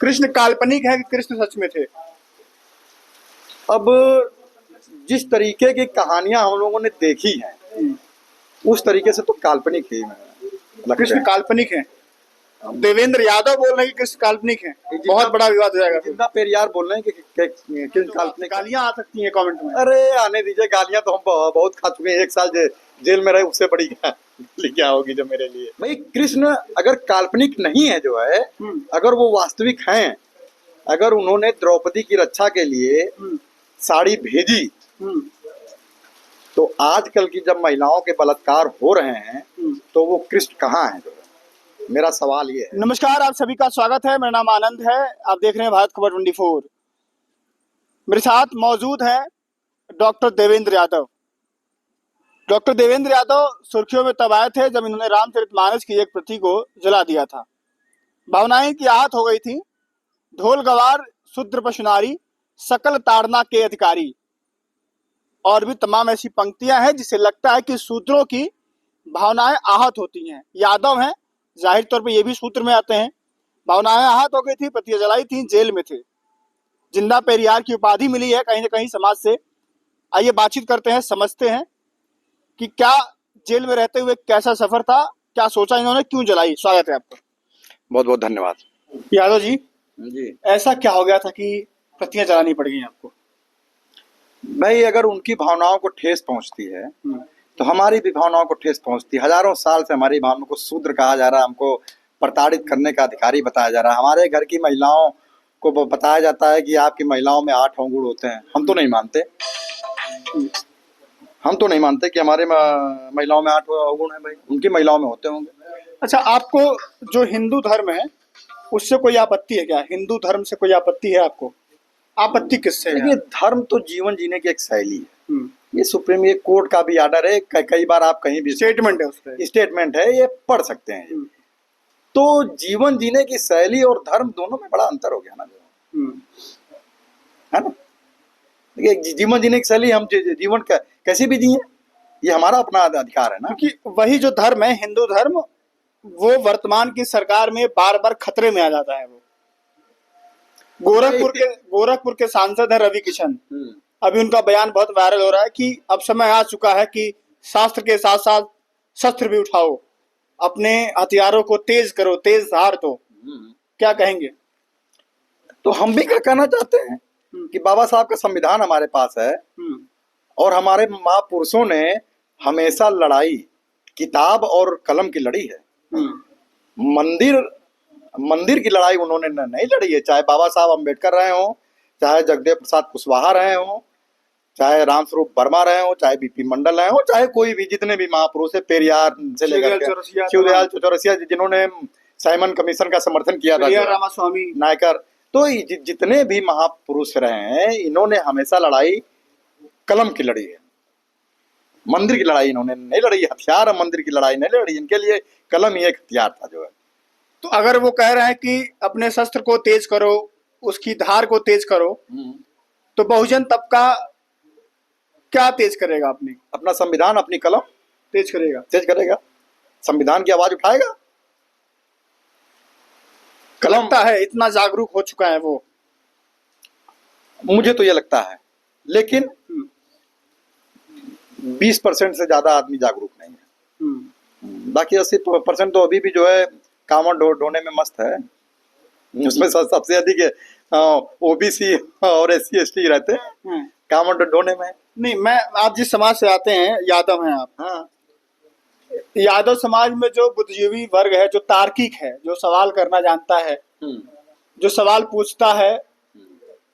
कृष्ण काल्पनिक है कि कृष्ण सच में थे? अब जिस तरीके की कहानियां हम लोगों ने देखी हैं उस तरीके से तो काल्पनिक ही लगते कृष्ण हैं। काल्पनिक है। देवेंद्र यादव बोल रहे हैं कि कृष्ण काल्पनिक है। बहुत बड़ा विवाद हो जाएगा। जिंदा पेरियार बोल रहे हैं कि कृष्ण काल्पनिक। गालियां आ सकती हैं कमेंट में। अरे आने दीजिए, गालियां तो हम बहुत खा चुके हैं। 1 साल जेल में रहे, उससे बड़ी क्या होगी जो मेरे लिए। भाई कृष्ण अगर काल्पनिक नहीं है जो है, अगर वो वास्तविक हैं, अगर उन्होंने द्रौपदी की रक्षा के लिए साड़ी भेजी, तो आजकल की जब महिलाओं के बलात्कार हो रहे हैं तो वो कृष्ण कहाँ है? जो है मेरा सवाल ये है। नमस्कार, आप सभी का स्वागत है। मेरा नाम आनंद है। आप देख रहे हैं भारत खबर 24। मेरे साथ मौजूद है डॉक्टर देवेंद्र यादव। डॉक्टर देवेंद्र यादव सुर्खियों में तब आए थे जब इन्होंने रामचरितमानस की एक प्रति को जला दिया था। भावनाएं की आहत हो गई थी। ढोल गवार शूद्र पशुनारी सकल ताड़ना के अधिकारी, और भी तमाम ऐसी पंक्तियां हैं जिससे लगता है कि शूद्रों की भावनाएं आहत होती हैं। यादव हैं, जाहिर तौर पे ये भी सूत्र में आते हैं। भावनाएं आहत हो गई थी, प्रतियां जलाई थी, जेल में थे। जिंदा पेरियार की उपाधि मिली है कहीं ना कहीं समाज से। आइए बातचीत करते हैं, समझते हैं कि क्या जेल में रहते हुए कैसा सफर था, क्या सोचा इन्होंने, क्यों जलाई। स्वागत है आपका। बहुत बहुत धन्यवाद। यादव जी, ऐसा क्या हो गया था कि प्रतियां जलानी पड़ गई आपको? भाई अगर उनकी भावनाओं को ठेस पहुंचती है तो हमारी भी भावनाओं को ठेस पहुंचती है। हजारों साल से हमारी भावनाओं को शूद्र कहा जा रहा है, हमको प्रताड़ित करने का अधिकारी बताया जा रहा है। हमारे घर की महिलाओं को बताया जाता है कि आपकी महिलाओं में 8 अवगुण होते हैं। हम तो नहीं मानते, कि हमारे महिलाओं में 8 अवगुण है। भाई उनकी महिलाओं में होते होंगे। अच्छा, आपको जो हिंदू धर्म है उससे कोई आपत्ति है क्या? हिंदू धर्म से कोई आपत्ति है आपको? आपत्ति किससे है? देखिए, धर्म तो जीवन जीने की एक शैली है। ये सुप्रीम कोर्ट का भी आर्डर है। कई बार आप कहीं भी स्टेटमेंट है, उसपे स्टेटमेंट है, ये पढ़ सकते हैं। तो जीवन जीने की शैली और धर्म दोनों में बड़ा अंतर हो गया ना, है ना। देखिए, जीवन जीने की शैली, हम जीवन कैसे भी जिए, ये हमारा अपना अधिकार है ना। क्योंकि वही जो धर्म है, हिंदू धर्म, वो वर्तमान की सरकार में बार बार खतरे में आ जाता है। वो गोरखपुर के सांसद है रवि किशन। अभी उनका बयान बहुत वायरल हो रहा है कि अब समय आ चुका है कि शास्त्र के साथ साथ शस्त्र भी उठाओ, अपने हथियारों को तेज करो, तेज धार दो। क्या कहेंगे? तो हम भी क्या कहना चाहते हैं कि बाबा साहब का संविधान हमारे पास है और हमारे महापुरुषों ने हमेशा लड़ाई किताब और कलम की लड़ी है। मंदिर की लड़ाई उन्होंने नहीं लड़ी है। चाहे बाबा साहब अम्बेडकर रहे हो, चाहे जगदेव प्रसाद कुशवाहा रहे हो, चाहे रामस्वरूप वर्मा रहे हो, चाहे बीपी मंडल रहे हो, चाहे कोई भी, जितने भी महापुरुष है, पेरियार से लेकर शिवदयाल चौरसिया जिन्होंने साइमन कमीशन का समर्थन किया था, रामास्वामी नायकर, तो जितने भी महापुरुष रहे हैं, इन्होंने हमेशा लड़ाई कलम की लड़ी है। मंदिर की लड़ाई इन्होंने नहीं लड़ी। हथियार मंदिर की लड़ाई नहीं लड़ी, इनके लिए कलम ही एक हथियार था जो है। तो अगर वो कह रहे हैं कि अपने शस्त्र को तेज करो, उसकी धार को तेज करो, तो बहुजन तबका क्या तेज करेगा? अपना संविधान, अपनी कलम तेज करेगा, संविधान की आवाज उठाएगा। लगता है इतना जागरूक हो चुका है वो। मुझे तो ये लगता है, लेकिन 20% से ज्यादा आदमी जागरूक नहीं है। बाकी 80% तो अभी भी जो है कामन ढोने में मस्त है। उसमें सबसे अधिक ओबीसी और SC ST रहते हैं कामन ढोने में। नहीं, मैं, आप जिस समाज से आते हैं, यादव हैं आप। हाँ। यादव समाज में जो बुद्धिजीवी वर्ग है, जो तार्किक है, जो सवाल करना जानता है, जो सवाल पूछता है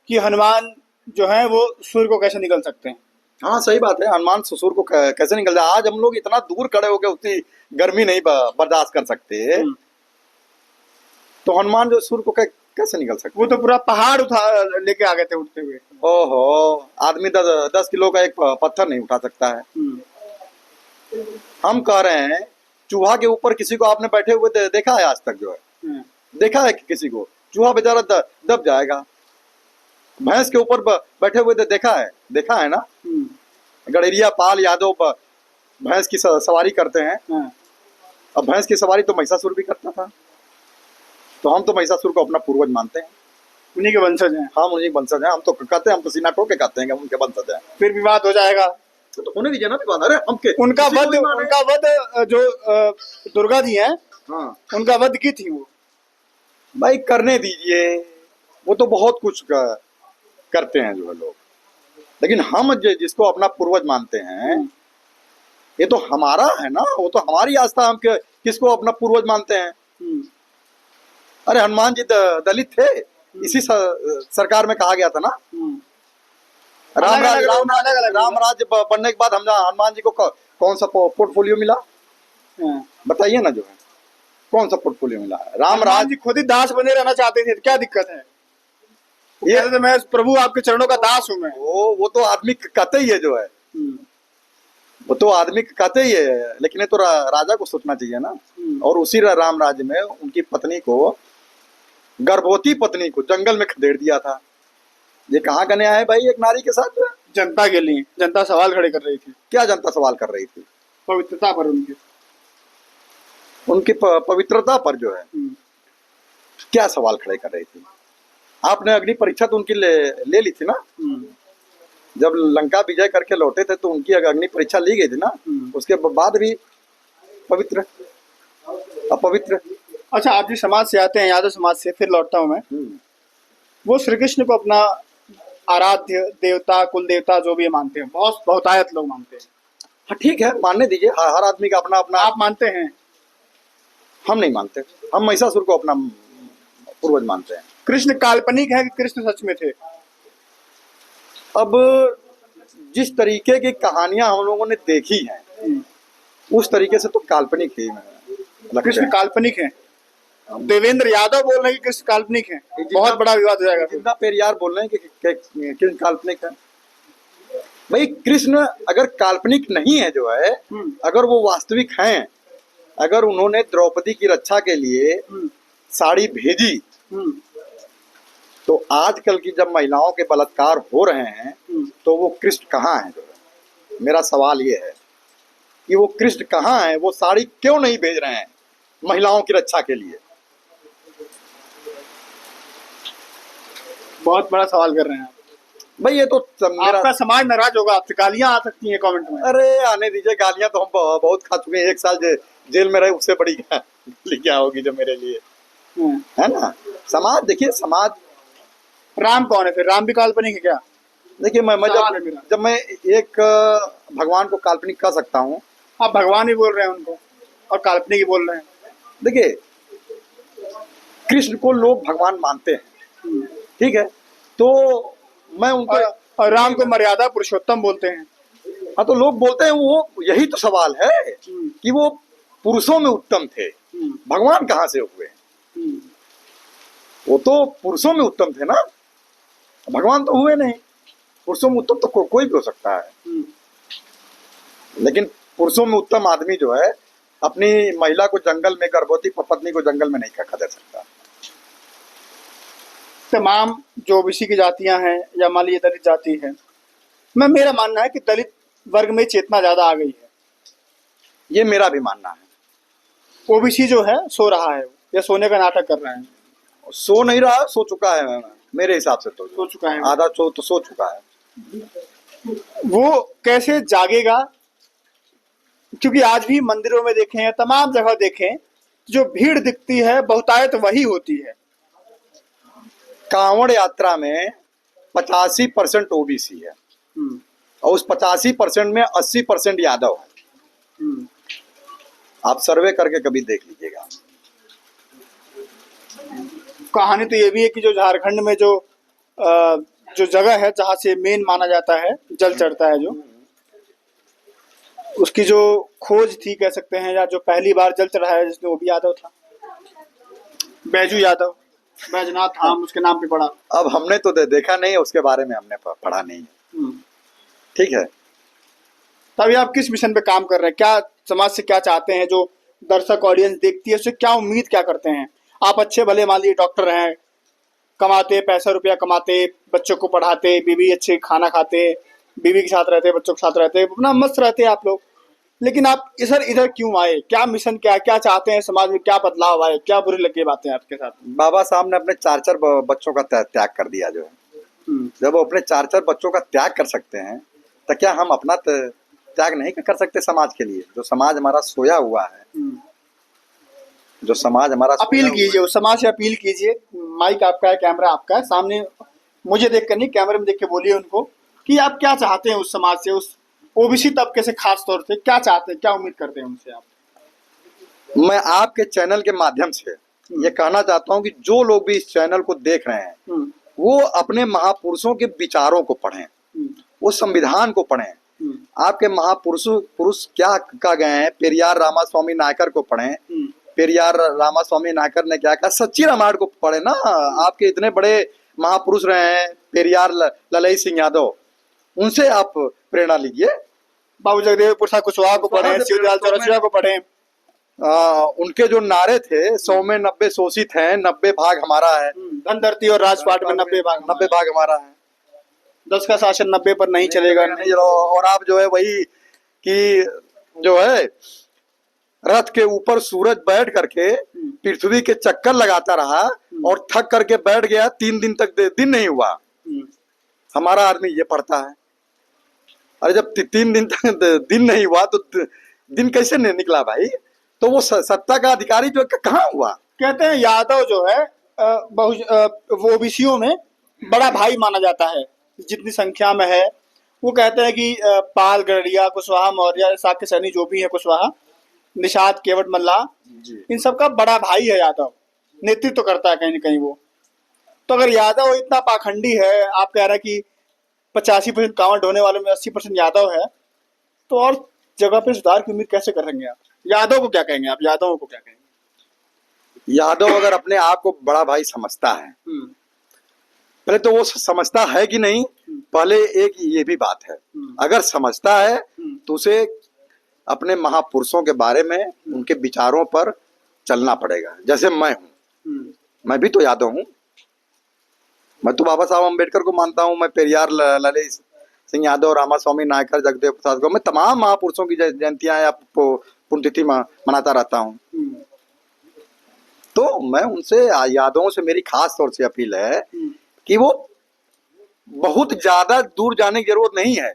कि हनुमान जो है वो सूर्य को कैसे निकल सकते हैं। हाँ सही बात है, हनुमान सूर्य को कैसे निकल जाए। आज हम लोग इतना दूर खड़े होकर उतनी गर्मी नहीं बर्दाश्त कर सकते, तो हनुमान जो सूर्य को कैसे निकल सकते? वो तो पूरा पहाड़ उठा लेके आ गए थे उठते हुए। ओहो, आदमी 10 किलो का एक पत्थर नहीं उठा सकता है। हम कह रहे हैं, चूहा के ऊपर किसी को आपने बैठे हुए देखा है आज तक? जो है देखा है कि किसी को? चूहा बेचारा दब जाएगा। भैंस के ऊपर बैठे हुए देखा है ना। गड़ेरिया पाल यादव भैंस की सवारी करते हैं। अब भैंस की सवारी तो महिषासुर भी करता था, तो हम तो महिषासुर को अपना पूर्वज मानते हैं। उन्हीं के वंशज हैं। हम उन्हीं वंशज हैं, हम तो कहते हैं, हम तो सीना ठोक के कहते हैं कि हम उनके वंशज हैं। फिर विवाद हो जाएगा। तो होने दीजिए ना विवाद। अरे हम के उनका किसी को वध भी माने। उनका वध जो दुर्गा जी हैं, हाँ उनका वध की थी वो। भाई करने दीजिए, वो तो बहुत कुछ करते हैं जो है लोग, लेकिन हम जिसको अपना पूर्वज मानते हैं, ये तो हमारा है ना, वो तो हमारी आस्था। हम किसको अपना पूर्वज मानते हैं? अरे हनुमान जी दलित थे, इसी सरकार में कहा गया था ना। राम राज राम राज्य बनने के बाद हम हनुमान जी को कौन सा पोर्टफोलियो मिला? बताइए ना, जो है कौन सा पोर्टफोलियो मिला? राम राज जी खुद ही दास बने रहना चाहते थे, क्या दिक्कत है? ये तो मैं प्रभु आपके चरणों का दास हूं मैं। वो तो आदमी कहते ही है जो है, वो तो आदमी कहते ही है, लेकिन ये तो राजा को सोचना चाहिए ना। और उसी राम राज्य में उनकी पत्नी को, गर्भवती पत्नी को जंगल में खदेड़ दिया था। ये कहाँ का न्याय है भाई एक नारी के साथ? जनता के लिए जनता सवाल खड़े कर रही थी। क्या जनता सवाल कर रही थी? पवित्रता पर, उनकी पवित्रता पर जो है क्या सवाल खड़े कर रही थी? आपने अग्नि परीक्षा तो उनकी ले ली थी ना। जब लंका विजय करके लौटे थे तो उनकी अग्नि परीक्षा ली गई थी ना। उसके बाद भी पवित्र अपवित्र। अच्छा, आप जिस समाज से आते हैं, यादव समाज से, फिर लौटता हूँ मैं, वो श्री कृष्ण को अपना आराध्य देवता, कुल देवता जो भी मानते हैं, बहुत बहुतायत लोग मानते हैं। हाँ ठीक है, मानने दीजिए, हर आदमी का अपना अपना। आप मानते हैं? हम नहीं मानते, हम महिषासुर को अपना पूर्वज मानते हैं। कृष्ण काल्पनिक है कि कृष्ण सच में थे? अब जिस तरीके की कहानियां हम लोगों ने देखी हैं, उस तरीके से तो काल्पनिक ही कृष्ण काल्पनिक है। देवेंद्र यादव बोल रहे हैं कि कृष्ण काल्पनिक है, बहुत बड़ा विवाद हो जाएगा। जिंदा पेरियार बोल रहे हैं कि कृष्ण काल्पनिक है। भाई कृष्ण अगर काल्पनिक नहीं है जो है, अगर वो वास्तविक हैं, अगर उन्होंने द्रौपदी की रक्षा के लिए साड़ी भेजी, तो आजकल की जब महिलाओं के बलात्कार हो रहे हैं, तो वो कृष्ण कहाँ है? जो है मेरा सवाल ये है कि वो कृष्ण कहाँ है? वो साड़ी क्यों नहीं भेज रहे हैं महिलाओं की रक्षा के लिए? बहुत बड़ा सवाल कर रहे हैं आप भाई। ये तो आपका समाज नाराज होगा, आपसे गालियां आ सकती हैं कमेंट में। अरे आने दीजिए, गालियां तो हम बहुत खा चुके हैं। एक साल जेल में रहे, उससे बड़ी क्या होगी जो मेरे लिए, है ना। समाज देखिए, समाज। राम कौन है फिर? राम भी काल्पनिक है क्या? देखिए मैं जब मैं एक भगवान को काल्पनिक कह सकता हूँ। आप भगवान ही बोल रहे हैं उनको, और काल्पनिक ही बोल रहे हैं। देखिए, कृष्ण को लोग भगवान मानते हैं, ठीक है, तो मैं उनको, और राम को मर्यादा पुरुषोत्तम बोलते हैं। हाँ, तो लोग बोलते हैं, वो यही तो सवाल है कि वो पुरुषों में उत्तम थे, भगवान कहाँ से हुए? वो तो पुरुषों में उत्तम थे ना, भगवान तो हुए नहीं। पुरुषों में उत्तम तो कोई भी हो सकता है, लेकिन पुरुषों में उत्तम आदमी जो है, अपनी महिला को जंगल में, गर्भवती पत्नी को जंगल में नहीं खदेड़ सकता। तमाम जो ओबीसी की जातियां हैं, या मान लीजिए दलित जाति है, मेरा मानना है कि दलित वर्ग में चेतना ज्यादा आ गई है। ये मेरा भी मानना है। ओबीसी जो है सो रहा है, या सोने का नाटक कर रहा है। सो नहीं रहा, सो चुका है मेरे हिसाब से। तो सो चुका है, आधा तो सो चुका है। वो कैसे जागेगा? क्योंकि आज भी मंदिरों में देखें या तमाम जगह देखें, जो भीड़ दिखती है बहुतायत वही होती है। कांवड़ यात्रा में 85% ओबीसी है, और उस 85% में 80% यादव है। आप सर्वे करके कभी देख लीजिएगा। कहानी तो ये भी है कि जो झारखंड में जो जगह है जहाँ से मेन माना जाता है जल चढ़ता है, जो उसकी जो खोज थी कह सकते हैं, या जो पहली बार जल चढ़ाया जिसने, वो भी यादव था, बैजू यादव। बैजनाथ धाम उसके नाम पे पड़ा। अब हमने तो देखा नहीं है, उसके बारे में हमने पढ़ा नहीं है, ठीक है। तभी आप किस मिशन पे काम कर रहे हैं? क्या समाज से क्या चाहते हैं? जो दर्शक ऑडियंस देखती है उससे क्या उम्मीद क्या करते हैं? आप अच्छे भले मान लीजिए डॉक्टर हैं, कमाते, पैसा रुपया कमाते, बच्चों को पढ़ाते, बीवी अच्छे खाना खाते, बीवी के साथ रहते, बच्चों के साथ रहते, अपना मस्त रहते आप लोग, लेकिन आप इधर क्यों आए? क्या मिशन, क्या चाहते हैं? समाज में क्या बदलाव आए? क्या बुरी लगी बातें आपके साथ? बाबा साहब ने अपने चार चार बच्चों का त्याग कर दिया जो है। जब वो अपने चार चार बच्चों का त्याग कर सकते हैं तो क्या हम अपना त्याग नहीं कर सकते समाज के लिए? जो समाज हमारा सोया हुआ है, जो समाज हमारा अपील कीजिए, उस समाज से अपील कीजिए। माइक आपका है, कैमरा आपका है, सामने मुझे देख कर नहीं, कैमरे में देख के बोलिए उनको कि आप क्या चाहते हैं उस समाज से, उस ओबीसी तबके से खास तौर से क्या चाहते हैं, क्या उम्मीद करते हैं उनसे आप? मैं आपके चैनल के माध्यम से ये कहना चाहता हूँ कि जो लोग भी इस चैनल को देख रहे हैं वो अपने महापुरुषों के विचारों को पढ़ें, वो संविधान को पढ़ें। आपके पुरुष क्या कह गए हैं, पेरियार रामास्वामी नायकर को पढ़ें। पेरियार रामास्वामी नायकर ने क्या कहा, सच्ची रामायण को पढ़े ना। आपके इतने बड़े महापुरुष रहे हैं पेरियार ललई सिंह यादव, उनसे आप प्रेरणा लीजिए। बाबू जगदेव प्रसाद कुशवाहा को पढ़े, शिवदयाल चौरसिया को पढ़े। उनके जो नारे थे, 100 में 90 शोषित हैं, 90 भाग हमारा है। धनधरती और राजपाट में 90 भाग हमारा है। 10 का शासन 90 पर नहीं चलेगा। नहीं। और आप जो है वही कि जो है रथ के ऊपर सूरज बैठ करके पृथ्वी के चक्कर लगाता रहा और थक करके बैठ गया, 3 दिन तक दिन नहीं हुआ। हमारा आदमी ये पढ़ता है। अरे जब 3 दिन तक दिन नहीं हुआ तो दिन कैसे नहीं निकला भाई? तो वो सत्ता का अधिकारी जो कहाँ हुआ? कहते हैं यादव जो है वो ओबीसीओं में बड़ा भाई माना जाता है, जितनी संख्या में है। वो कहते हैं कि पाल, गडरिया, कुशवाहा, मौर्य, साक्य सैनी जो भी है, कुशवाहा, निषाद, केवट मल्ला, इन सबका बड़ा भाई है यादव। नेतृत्व करता है कहीं न कहीं वो। तो अगर यादव इतना पाखंडी है, आप कह रहे हैं कि 85% काउंट होने वालों में 80% यादव है, तो और जगह पे सुधार की उम्मीद कैसे करेंगे आप? यादव को क्या कहेंगे आप? यादव को क्या कहेंगे? यादव अगर अपने आप को बड़ा भाई समझता है, पहले तो वो समझता है कि नहीं, पहले एक ये भी बात है। अगर समझता है तो उसे अपने महापुरुषों के बारे में, उनके विचारों पर चलना पड़ेगा। जैसे मैं हूँ, मैं भी तो यादव हूँ। मैं तो बाबा साहब अम्बेडकर को मानता हूँ, मैं पेरियार ललई सिंह यादव, रामास्वामी नायकर, जगदेव प्रसाद को, मैं तमाम महापुरुषों की जयंतियां या पुण्यतिथि मनाता रहता हूँ। तो मैं उनसे, यादवों से मेरी खास तौर से अपील है कि वो बहुत ज्यादा दूर जाने की जरूरत नहीं है।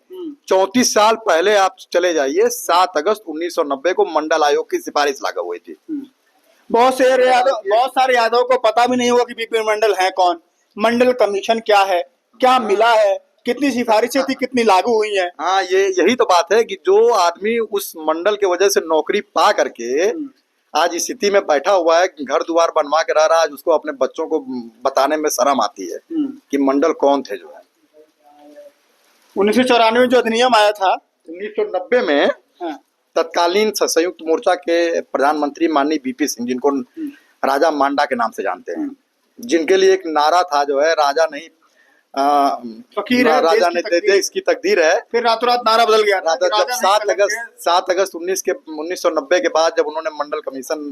34 साल पहले आप चले जाइए, 7 अगस्त 1990 को मंडल आयोग की सिफारिश लागू हुई थी। बहुत सारे यादव को पता भी नहीं होगा कि बीपी मंडल है कौन, मंडल कमीशन क्या है, क्या मिला है, कितनी सिफारिशें थी, कितनी लागू हुई है। हाँ, यही तो बात है कि जो आदमी उस मंडल के वजह से नौकरी पा करके आज इस स्थिति में बैठा हुआ है, घर द्वार बनवा के रह रहा है, आज उसको अपने बच्चों को बताने में शर्म आती है कि मंडल कौन थे जो है। 1994 में जो अधिनियम आया था, 1990 में तत्कालीन संयुक्त मोर्चा के प्रधानमंत्री माननीय बीपी सिंह, जिनको राजा मांडा के नाम से जानते हैं, जिनके लिए एक नारा था जो है, राजा नहीं फकीर है, राजा ने देश की तकदीर है। फिर रातों रात नारा बदल गया। जब 7 अगस्त 1990 के बाद जब उन्होंने मंडल कमीशन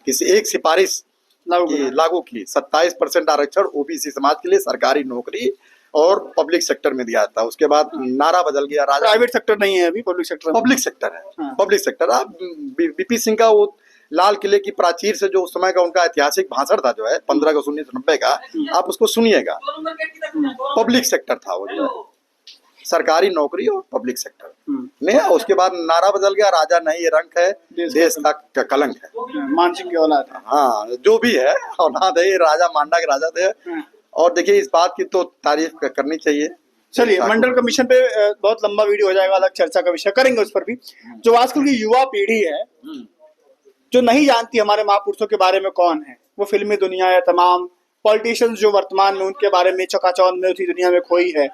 किसी एक सिफारिश लागू की, 27% आरक्षण ओबीसी समाज के लिए सरकारी नौकरी और पब्लिक सेक्टर में दिया था। उसके बाद नारा बदल गया। राजा प्राइवेट सेक्टर नहीं है अभी, पब्लिक सेक्टर है। हाँ। Public sector. आप बीपी सिंह का वो लाल किले की प्राचीर से जो उस समय का उनका ऐतिहासिक भाषण था जो है 15 अगस्त 1990 का, आप उसको सुनिएगा। पब्लिक सेक्टर था वो, जो सरकारी नौकरी और पब्लिक सेक्टर में। उसके बाद नारा बदल गया, राजा नहीं ये रंक है, देश का कलंक है। मानसिंह की औलाद है। हाँ, जो भी है औलाद है, राजा मांडा के राजा थे। और देखिए, इस बात की तो तारीफ करनी चाहिए। चलिए, मंडल कमीशन पे बहुत लंबा वीडियो हो जाएगा, अलग चर्चा का विषय करेंगे उस पर भी। जो आजकल की युवा पीढ़ी है, जो नहीं जानती हमारे महापुरुषों के बारे में कौन है, वो फिल्मी दुनिया या तमाम पॉलिटिशियंस जो वर्तमान में उनके बारे में चकाचौंध में उसी दुनिया में खोई है,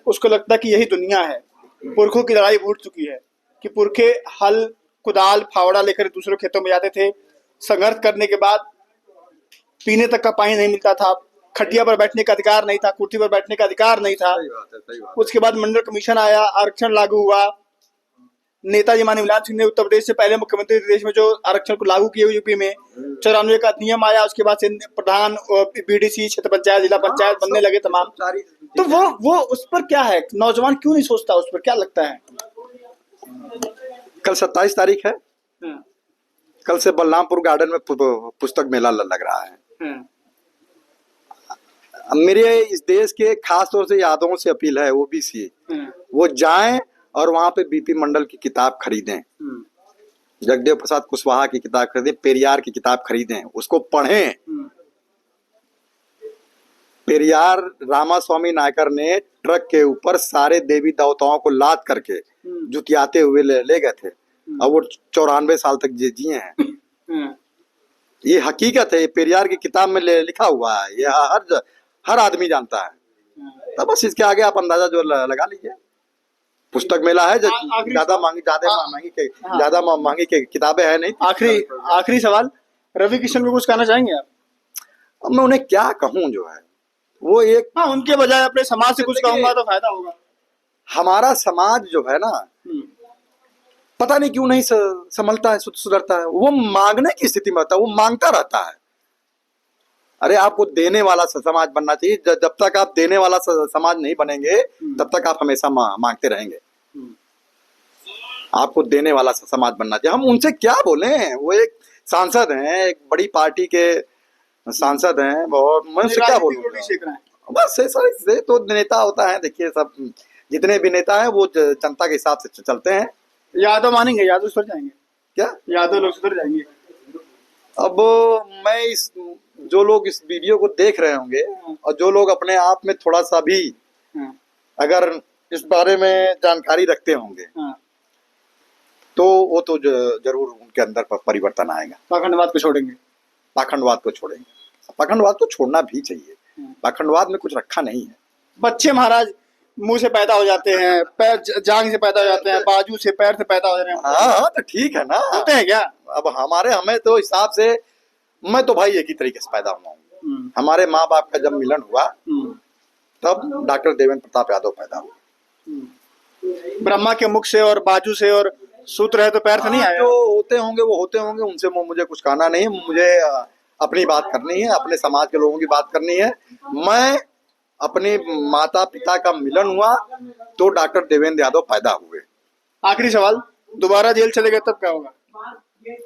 उसको लगता है कि यही दुनिया है। पुरखों की लड़ाई भूल चुकी है कि पुरखे हल, कुदाल, फावड़ा लेकर दूसरे खेतों में जाते थे। संघर्ष करने के बाद पीने तक का पानी नहीं मिलता था, खटिया पर बैठने का अधिकार नहीं था, कुर्सी पर बैठने का अधिकार नहीं था। सही बात। उसके बाद मंडल कमीशन आया, आरक्षण लागू हुआ। नेताजी माननीय मुलायम सिंह ने उत्तर प्रदेश से पहले मुख्यमंत्री देश में जो आरक्षण को लागू किए यूपी में 94 का नियम आया। उसके बाद से प्रधान, बीडीसी, क्षेत्र पंचायत, जिला पंचायत बनने लगे तमाम। तो वो उस पर क्या है, नौजवान क्यों नहीं सोचता उस पर, क्या लगता है? कल 27 तारीख है। कल से बलरामपुर गार्डन में पुस्तक मेला लग रहा है। मेरे इस देश के खास तौर से यादवों से अपील है, ओबीसी, वो जाएं और वहां पे बीपी मंडल की किताब खरीदें, जगदेव प्रसाद कुशवाहा की किताब खरीदें, पेरियार की किताब खरीदें, उसको पढ़ें। पेरियार रामास्वामी नायकर ने ट्रक के ऊपर सारे देवी देवताओं को लाद करके जुतियाते हुए ले गए थे, और वो 94 साल तक जिए हैं। ये हकीकत है, ये पेरियार की किताब में लिखा हुआ है, ये हर आदमी जानता है। तो बस इसके आगे आप अंदाजा जो लगा लीजिए। पुस्तक मेला है, ज्यादा महंगी के किताबें है नहीं। आखिरी सवाल, रवि किशन को कुछ कहना चाहेंगे आप? अब मैं उन्हें क्या कहूँ, जो है वो एक, हाँ, उनके बजाय अपने समाज से कुछ कहूंगा तो फायदा होगा। हमारा समाज जो है ना, पता नहीं क्यों नहीं संभलता है, सुधरता है। वो मांगने की स्थिति में रहता है, वो मांगता रहता है। अरे आपको देने वाला समाज बनना चाहिए। जब तक आप देने वाला समाज नहीं बनेंगे, तब तक आप हमेशा मांगते रहेंगे। आपको देने वाला समाज बनना चाहिए। हम उनसे क्या बोले, वो एक सांसद हैं, एक बड़ी पार्टी के सांसद हैं, और मैं उनसे क्या बोलूं। बस ऐसा तो नेता होता है। देखिए, सब जितने भी नेता हैं वो जनता के हिसाब से चलते हैं। यादव मानेंगे, यादव सुधर जाएंगे क्या? यादव लोग सुधर जाएंगे। अब मैं जो लोग इस वीडियो को देख रहे होंगे, और जो लोग अपने आप में थोड़ा सा भी अगर इस बारे में जानकारी रखते होंगे, तो वो तो जरूर उनके अंदर परिवर्तन आएगा। पाखंडवाद को छोड़ेंगे। पाखंडवाद को छोड़ेंगे। पाखंडवाद को छोड़ना भी चाहिए। पाखंडवाद में कुछ रखा नहीं है। बच्चे महाराज मुंह से पैदा हो जाते हैं, पैर जांग से पैदा हो जाते हैं, बाजू से, पैर से पैदा हो रहे हैं। हाँ, तो ठीक है ना, होते हैं क्या? अब हमें तो हिसाब से, मैं तो भाई एक ही तरीके से पैदा हुआ हूँ। हमारे माँ बाप का जब मिलन हुआ, तब डॉक्टर देवेंद्र प्रताप यादव पैदा हुआ। ब्रह्मा के मुख से और बाजू से और सूत्र है तो पैर से नहीं आया। जो होते होंगे वो होते होंगे, उनसे मुझे कुछ कहना नहीं। मुझे अपनी बात करनी है, अपने समाज के लोगों की बात करनी है। मैं अपने माता पिता का मिलन हुआ तो डॉक्टर देवेंद्र यादव पैदा हुए। आखिरी सवाल, दोबारा जेल चले गए तब क्या होगा?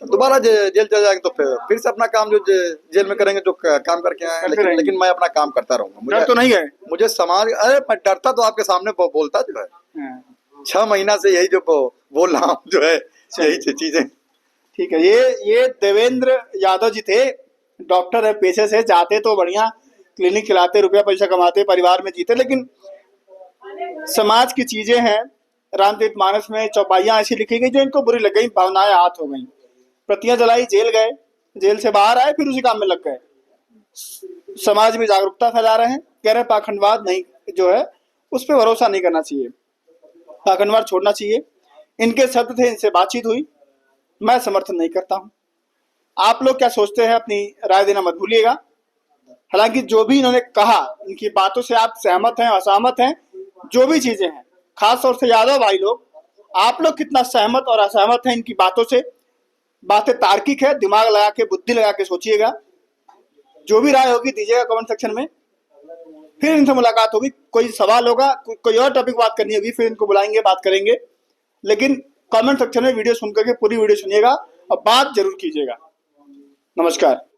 दोबारा जेल चले जाएंगे तो फिर से अपना काम जो जेल में करेंगे, जो काम करके आए हैं। लेकिन मैं अपना काम करता रहूंगा। डर तो नहीं है मुझे समाज, अरे मैं डरता तो आपके सामने बोलता जो है। 6 महीना से यही जो बोल रहा हूँ, जो है यही चीजें। ठीक है, ये देवेंद्र यादव जी थे, डॉक्टर है पेशे से, जाते तो बढ़िया क्लिनिक खिलाते, रुपया पैसा कमाते, परिवार में जीते, लेकिन समाज की चीजें हैं। रामचरितमानस में चौपाइयां ऐसी लिखी गई जो इनको बुरी लग गई, भावनाएं आहत हो गई, प्रतियां जलाई, जेल गए, जेल से बाहर आए, फिर उसी काम में लग गए। समाज में जागरूकता फैला रहे हैं, कह रहे पाखंडवाद नहीं जो है उस पर भरोसा नहीं करना चाहिए, पाखंडवाद छोड़ना चाहिए। इनके शब्द थे, इनसे बातचीत हुई, मैं समर्थन नहीं करता हूं। आप लोग क्या सोचते हैं, अपनी राय देना मत भूलिएगा। हालांकि जो भी इन्होंने कहा, इनकी बातों से आप सहमत हैं, असहमत हैं, जो भी चीजें हैं, खास तौर से यादव भाई लोग, आप लोग कितना सहमत और असहमत हैं इनकी बातों से? बातें तार्किक है, दिमाग लगा के, बुद्धि लगा के सोचिएगा। जो भी राय होगी दीजिएगा कमेंट सेक्शन में। फिर इनसे मुलाकात होगी, कोई सवाल होगा, कोई और टॉपिक बात करनी होगी, फिर इनको बुलाएंगे, बात करेंगे। लेकिन कमेंट सेक्शन में वीडियो सुन करके पूरी वीडियो सुनिएगा और बात जरूर कीजिएगा। नमस्कार।